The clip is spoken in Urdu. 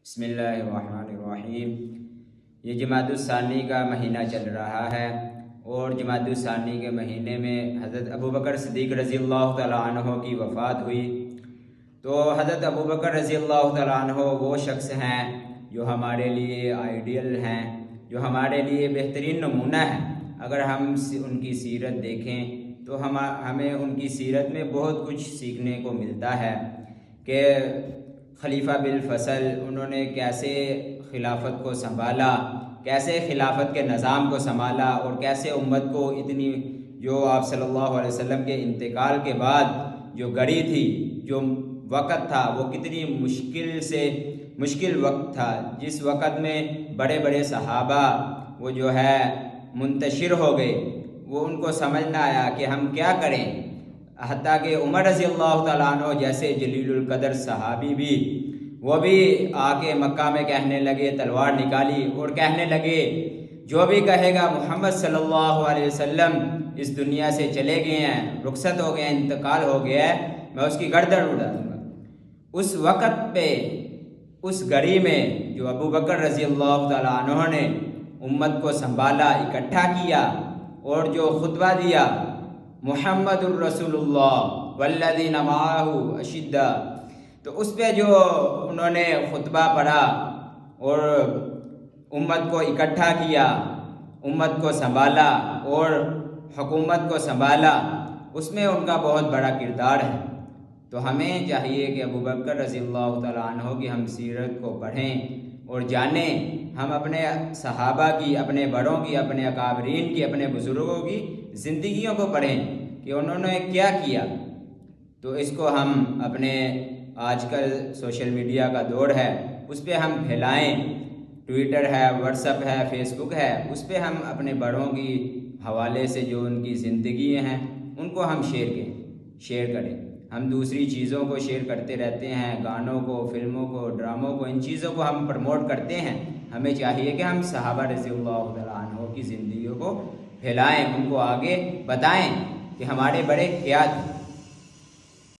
بسم اللہ الرحمن الرحیم۔ یہ جمادی الثانی کا مہینہ چل رہا ہے اور جمادی الثانی کے مہینے میں حضرت ابوبکر صدیق رضی اللہ تعالیٰ عنہ کی وفات ہوئی۔ تو حضرت ابوبکر رضی اللہ تعالیٰ عنہ وہ شخص ہیں جو ہمارے لیے آئیڈیل ہیں، جو ہمارے لیے بہترین نمونہ ہے۔ اگر ہم ان کی سیرت دیکھیں تو ہمیں ان کی سیرت میں بہت کچھ سیکھنے کو ملتا ہے کہ خلیفہ بالفصل انہوں نے کیسے خلافت کو سنبھالا، کیسے خلافت کے نظام کو سنبھالا، اور کیسے امت کو اتنی جو آپ صلی اللہ علیہ وسلم کے انتقال کے بعد جو گھڑی تھی، جو وقت تھا، وہ کتنی مشکل وقت تھا، جس وقت میں بڑے بڑے صحابہ وہ جو ہے منتشر ہو گئے۔ وہ ان کو سمجھ نہ آیا کہ ہم کیا کریں، حتیٰ کہ عمر رضی اللہ تعالیٰ عنہ جیسے جلیل القدر صحابی بھی وہ بھی آ کے مکہ میں کہنے لگے، تلوار نکالی اور کہنے لگے جو بھی کہے گا محمد صلی اللہ علیہ وسلم اس دنیا سے چلے گئے ہیں، رخصت ہو گئے ہیں، انتقال ہو گیا ہے، میں اس کی گردن اڑا دوں گا۔ اس وقت پہ اس گھڑی میں جو ابوبکر رضی اللہ تعالیٰ عنہ نے امت کو سنبھالا، اکٹھا کیا اور جو خطبہ دیا، محمد الرسول اللہ والذین معہ اشداء، تو اس پہ جو انہوں نے خطبہ پڑھا اور امت کو اکٹھا کیا، امت کو سنبھالا اور حکومت کو سنبھالا، اس میں ان کا بہت بڑا کردار ہے۔ تو ہمیں چاہیے کہ ابوبکر رضی اللہ تعالیٰ عنہ کی ہم سیرت کو پڑھیں اور جانیں، ہم اپنے صحابہ کی، اپنے بڑوں کی، اپنے اکابرین کی، اپنے بزرگوں کی زندگیوں کو پڑھیں کہ انہوں نے کیا کیا۔ تو اس کو ہم اپنے آج کل سوشل میڈیا کا دور ہے، اس پہ ہم پھیلائیں، ٹویٹر ہے، واٹس ایپ ہے، فیس بک ہے، اس پہ ہم اپنے بڑوں کی حوالے سے جو ان کی زندگی ہیں ان کو ہم شیئر کریں۔ ہم دوسری چیزوں کو شیئر کرتے رہتے ہیں، گانوں کو، فلموں کو، ڈراموں کو، ان چیزوں کو ہم پروموٹ کرتے ہیں۔ ہمیں چاہیے کہ ہم صحابہ رضی اللہ تعالیٰ عنہ کی زندگیوں کو پھیلائیں، ان کو آگے بتائیں کہ ہمارے بڑے کیا تھے۔